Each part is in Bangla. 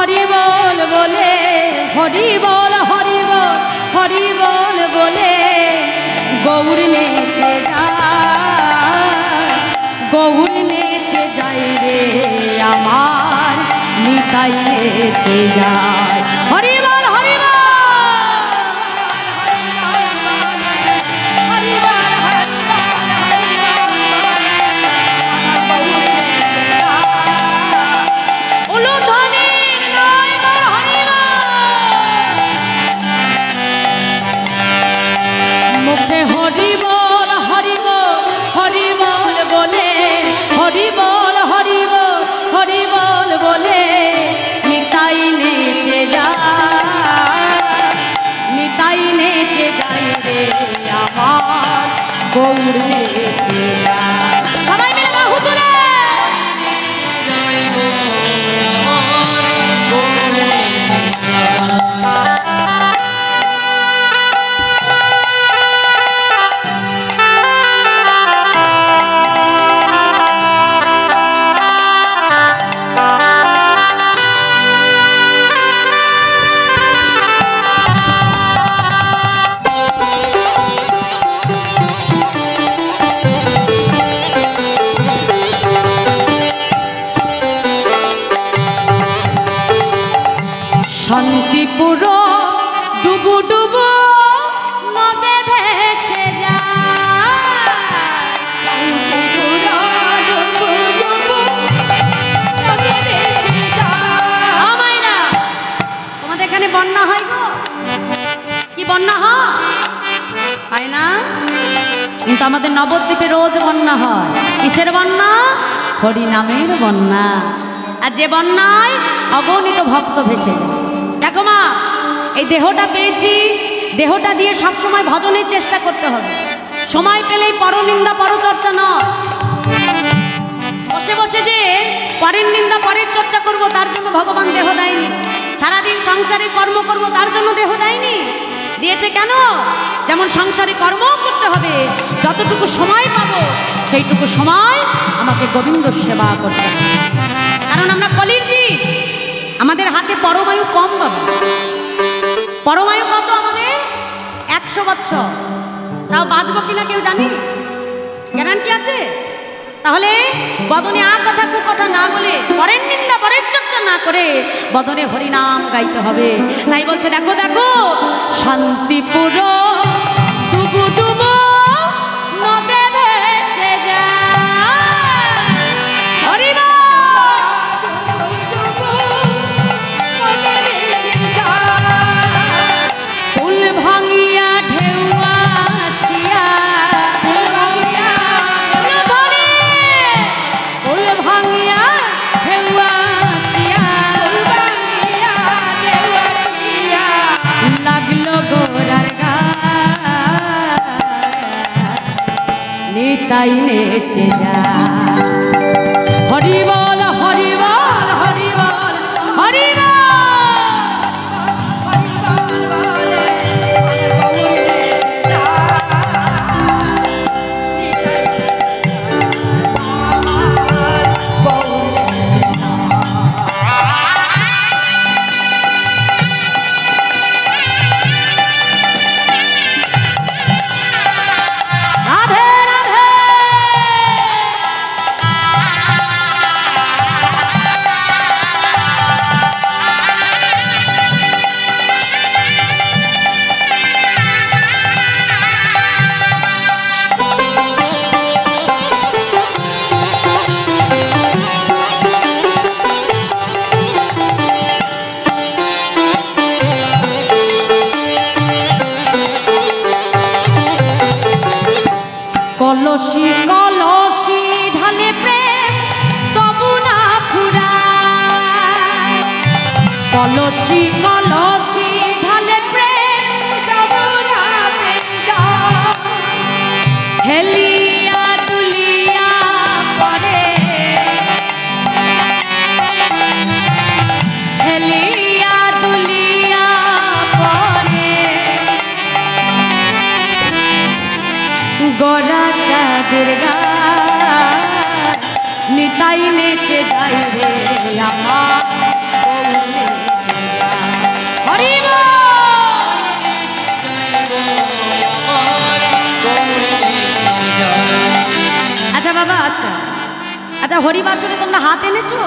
হরি বল বলে, হরি বল হরি বল হরি বল বলে গৌর নেচে যায়, গৌর নেচে যায় রে আমার নিতাই নেচে যায়। হরি বল হরি বল। মুখে হরি বল হরি বল হরি বল বলে, হরি বল হরি বল হরি বল বলে নিতাই নেচে যায়, নিতাই নেচে যায় রে আমার গৌর নেচে যায়। সবাই মিলে বাহু তুলে শান্তিপুর ডুবু ডুবু নদে ভেসে যায়, তোমাদের এখানে বন্যা হয় গো? কি বন্যা হয় না? কিন্তু আমাদের নবদ্বীপে রোজ বন্যা হয়। কিসের বন্যা? হরি নামের বন্যা। আর যে বন্যায় অগণিত ভক্ত ভেসে যায়। দেখো মা, এই দেহটা পেয়েছি, দেহটা দিয়ে সবসময় ভজনের চেষ্টা করতে হবে। সময় পেলেই পরনিন্দা পরচর্চা নয়। বসে বসে যে পরের নিন্দা পরের চর্চা করব তার জন্য ভগবান দেহ দেয়নি। সারাদিন সংসারে কর্ম করব তার জন্য দেহ দেয়নি। দিয়েছে কেন? যেমন সংসারে কর্ম করতে হবে, যতটুকু সময় পাবো সেইটুকু সময় আমাকে গোবিন্দ সেবা করতে হবে। কারণ আমরা কলির জীব, আমাদের হাতে পরমায়ু কম পাবো। পরমায়ু কত আমাদের? 100 বছর। তাও বাঁচবো কিনা কেউ জানি? গ্যারান্টি আছে? তাহলে বদনে আ কথা কু কথা না বলে, পরের নিন্দা পরের চর্চা না করে বদনে হরিনাম গাইতে হবে। তাই বলছে দেখো দেখো, শান্তিপুর ডুবু ডুবু নদে ভেসে যায়, হরি বল। ফুল ভাঙিয়া ঢেউ আসিয়া, ফুল ভাঙিয়া ঢেউ আসিয়া লাগলো গোরার গায়, নিতাই নেচে যায়। হরি বল হরি বল হরি বল হরি বল। রাধে রাধে। কলসি কলসি ঢালে প্রেম তবু না ফুরায়, কলসি কলসি ঢালে প্রেম তবু না ফুরায়, হেলিয়া দুলিয়া পরে, হেলিয়া দুলিয়া পরে গোরা চাঁদের গায়, নিতাই নেচে যায় রে আমার গৌর। আচ্ছা, হরিবাসরে তোমরা হাত এনেছো?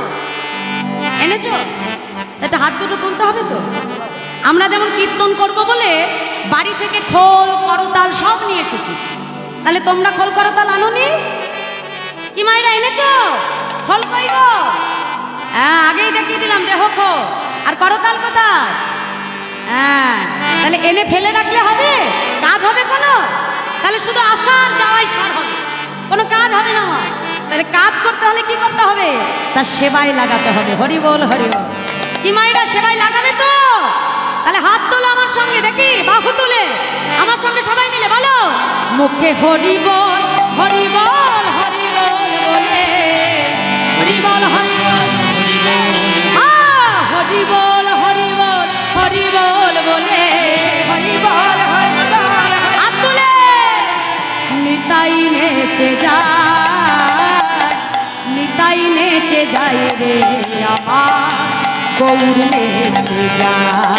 এনেছো? একটা হাত দুটো তুলতে হবে তো। আমরা যেমন কীর্তন করব বলে বাড়ি থেকে খোল করতাল সব নিয়ে এসেছি, তাহলে তোমরা খোল করতাল আনোনি? কি মায়েরা এনেছো? খোল কই গো? হ্যাঁ, আগেই দেখিয়ে দিলাম দেহ খো। আর করতাল কোথায়? হ্যাঁ, তাহলে এনে ফেলে রাখলে হবে? কাজ হবে কোনো? তাহলে শুধু আসা আর যাওয়াই সার হবে, কোনো কাজ হবে না। তাহলে কাজ করতে হলে কি করতে হবে? তার সেবায় লাগাতে হবে। হরি বল, হরি বল। কি মায়েরা সেবায় লাগাবে তো? তাহলে হাত তোলো আমার সঙ্গে, দেখি বাহু তুলে আমার সঙ্গে সবাই মিলে বলো, মুখে হরি বল, হরি বল, হরি বল বলে, হরি বল, হরি বল, হরি বল, হরি বল, হরি বল বলে, হরি বল, হরি বল। হাত তুলে নিতাই নেচে যায়, নিতাই নেচে যায় রে আমার গৌর নেচে যায়।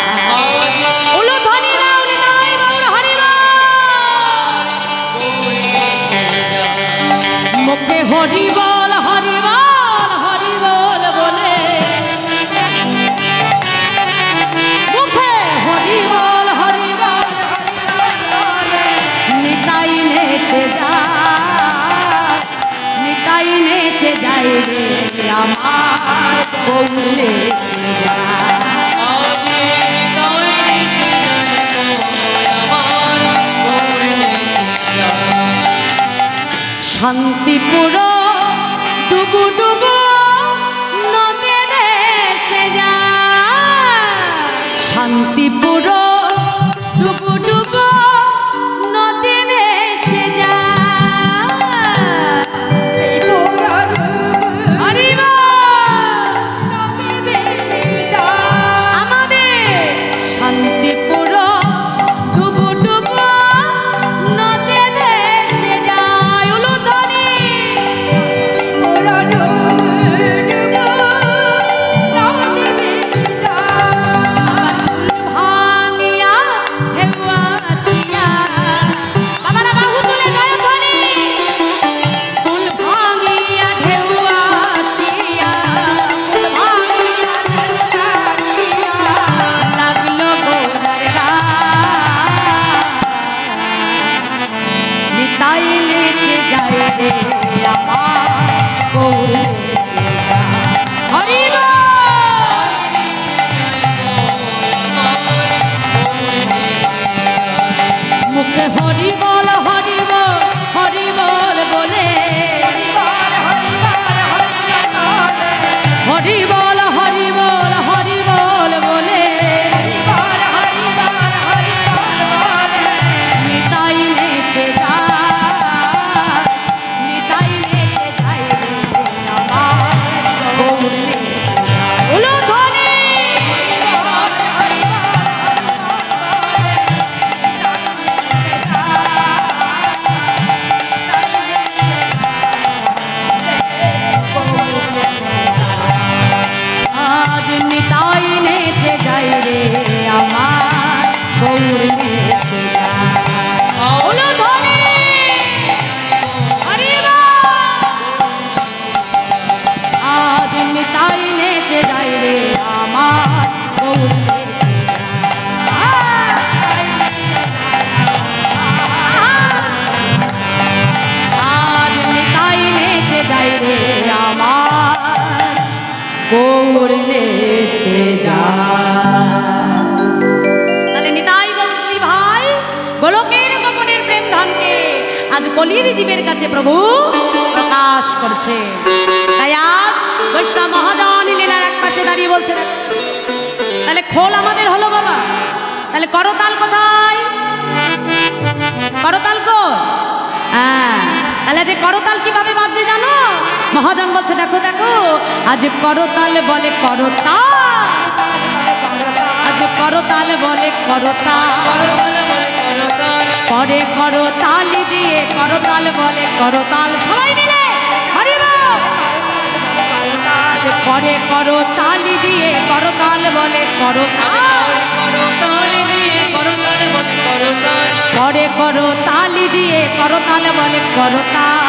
ওলো ধ্বনি দাও নিতাই গৌর হরি বল। মুখে হরি বল, হরি বল, হরি বল বলে, মুখে হরি বল, হরি বল, নিতাই নেচে যায়, নিতাই নেচে যায় রে আমার গৌর নেচে যায়। শান্তিপুর ডুবু ডুবু নদী ভেসে যায়, শান্তিপুর ডুবু ডুবু নদী ভেসে যায়। আমাদের শান্তিপুর ডুবু ডুবু নদী ভেসে যায়। উলুধ্বনি ভাঙিয়া ঢেউ আসিয়া, বাবারা বাহু তুলে গায়ে ধ্বনি, ফুল ভাঙিয়া ঢেউ আসিয়া, লাগলো গোড়ার গায়, নিতাই নেচে যায় রে আমার গৌর নেচে যায়। হরি বল। মুখে হরি বল, হরি বল, হরি বল বলে, হরি বল, হরি বল, হরি বল বলে, নিতাই নেচে যায়, নিতাই নেচে যায় রে আমার গৌর নেচে যায়। উলুধ্বনি আজ নিতাই নেচে যায় রে আমার গৌর নেচে যায়। উলুধ্বনি হরি বল। আজ নিতাই নেচে যায় রে আমার গৌর নেচে যায়। আজ নিতাই নেচে যায় রে আমার গৌর নেচে যায়। তাহলে নিতাই গৌর দুই ভাই গোলকের গোপনের প্রেম ধনকে আজ কলির জীবের কাছে প্রভু প্রকাশ করছে। তাই আজ বৈষ্ণব মহাজন লীলার এক পাশে দাঁড়িয়ে বলছে, তাহলে খোল আমাদের হলো বাবা, তাহলে করতাল কোথায়? করতাল কো? হ্যাঁ, তাহলে যে করতাল কিভাবে বাজছে জানো? মহাজন বলছে দেখো দেখো, আজ করতাল বলে করতাল, আজ করতাল বলে করতাল, পরে করতালি দিয়ে করতাল বলে করতাল। সবাই মিলে হরি বল। পরে করতালি দিয়ে করতাল বলে করতাল, পরে করতালি দিয়ে করতাল বলে করতাল,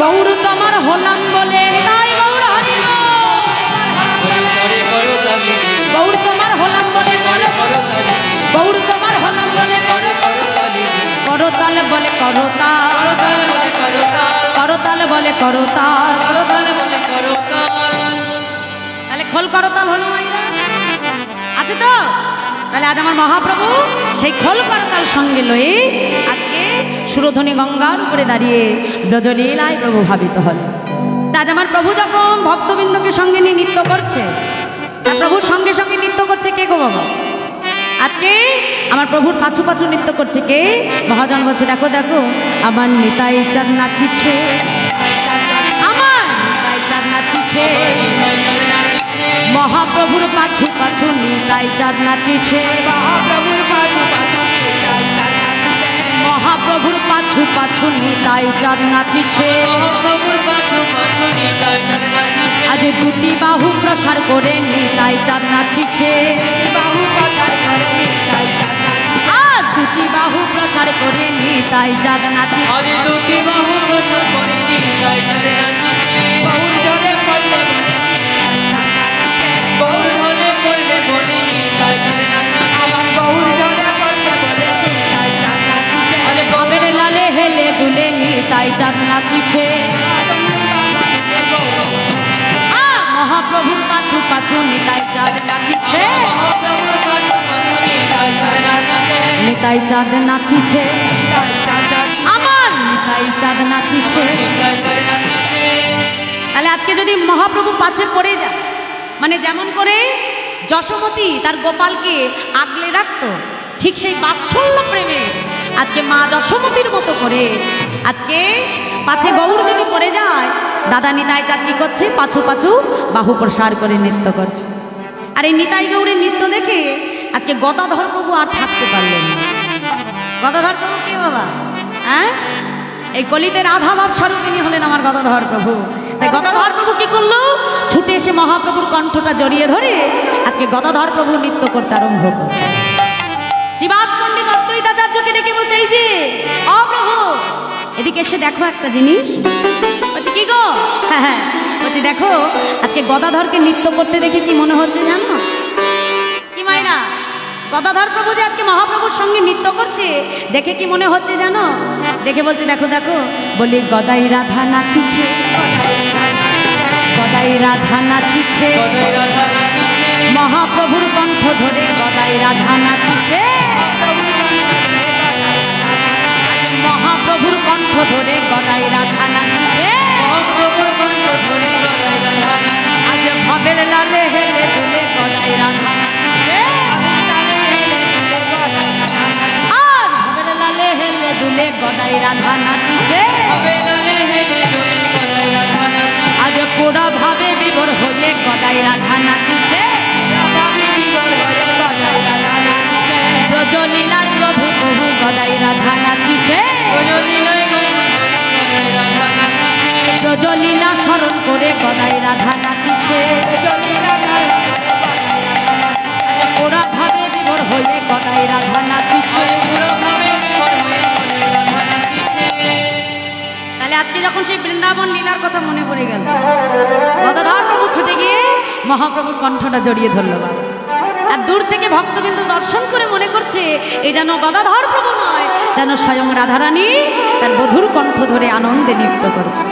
গৌর তোমার হলাম বলে তাই গৌর হরি গো। গৌর তোমার হলাম বলে গৌর তোমার হলাম বলে করতাল বলে করতাল করতাল বলে করতাল তাহলে খোল করতাল হলো মাইরা আছে তো। তাহলে আজ আমার মহাপ্রভু সেই খোল করতাল সঙ্গে লয়ে আজকে সুরধ্বনি গঙ্গার উপরে দাঁড়িয়ে ব্রজলীলায় প্রভু ভাবিত হল। আজ আমার প্রভু যখন ভক্তবৃন্দকে সঙ্গে নিয়ে নৃত্য করছে, প্রভুর সঙ্গে সঙ্গে নৃত্য করছে কে গো বাবা? আজকে আমার প্রভুর পাছু পাছু নৃত্য করছে কে? মহাজন বলছে দেখো দেখো আমার নিতাই চাঁদ নাচিছে, আমার নিতাই চাঁদ নাচিছে, মহাপ্রভুর পাছু পাছু নিতাই চাঁদ নাচিছে, মহাপ্রভুর পাছু পাছু নিতাই চাঁদ নাচিছে। আজ দুটি বাহু প্রসার করে নিতাই চাঁদ নাচিছে, আজ দুটি বাহু প্রসার করে নিতাই চাঁদ নাচিছে। লালে হেলে দুলে নিতাই চাঁদ নাচিছে, মহাপ্রভুর পাছু পাছু নিতাই চাঁদ নাচিছে, নিতাই চাঁদ নাচিছে, আমার নিতাই চাঁদ নাচিছে। তাহলে আজকে যদি মহাপ্রভু পাছে পড়ে যায়, মানে যেমন করে যশোমতী তার গোপালকে আগলে রাখতো, ঠিক সেই বাৎসল্য প্রেমে আজকে মা যশোমতীর মতো করে আজকে পাছে গৌর যদি পড়ে যায়, দাদা নিতাই চাঁদ কি করছে? পাছু পাছু বাহু প্রসার করে নৃত্য করছে। আর এই নিতাই গৌরের নৃত্য দেখে আজকে গদাধর প্রভু আর থাকতে পারলেন না। গদাধর প্রভু কে বাবা? হ্যাঁ, এই কলিতে রাধা ভাব স্বরূপিনী হলেন আমার গদাধর প্রভু। তাই গদাধর প্রভু কি করলো? ছুটে এসে মহাপ্রভুর কণ্ঠটা জড়িয়ে ধরে আজকে গদাধর প্রভু নৃত্য করতে আরম্ভ করল। শ্রীবাস পণ্ডিত অদ্বৈতাচার্যকে ডেকে বলছে এই যে অপ্রভু এদিকে এসে দেখো একটা জিনিস। বলছে কি গো? হ্যাঁ হ্যাঁ বলছি দেখো আজকে গদাধরকে নৃত্য করতে দেখে কি মনে হচ্ছে জানো? কি মাইনা? গদাধর প্রভু যে আজকে মহাপ্রভুর সঙ্গে নৃত্য করছে দেখে কি মনে হচ্ছে জানো? দেখে বলছে দেখো দেখো, বলি গদাই রাধা নাচিছে, গদাই রাধা নাচিছে, মহাপ্রভুর কণ্ঠ ধরে গদাই রাধা নাচিছে, মহাপ্রভুর কণ্ঠ ধরে গদাই রাধা নাচিছে, আজ ভবের লালে হেলে দুলে গদাই রাধা নাচিছে, আর ভবের লালে হেলে দুলে গদাই রাধা নাচিছে, আজ পুরা ভাবে বিভোর হয়ে গদাই রাধা নাচিছে, ব্রজলীলার প্রভু প্রভু গদাই রাধা নাচিছে, ব্রজলীলা স্মরণ করে গদাই রাধা নাচিছে, পুরা ভাবে বিভোর হয়ে গদাই রাধা নাচিছে। তাহলে আজকে যখন সেই বৃন্দাবন লীলার কথা মনে পড়ে গেল, গদাধর প্রভু ছুটে গিয়ে মহাপ্রভুর কণ্ঠটা জড়িয়ে ধরল। আর দূর থেকে ভক্তবিন্দু দর্শন করে মনে করছে এই যেন গদাধর প্রভু নয়, যেন স্বয়ং রাধারানী তার বধুর কণ্ঠ ধরে আনন্দে নৃত্য করছে।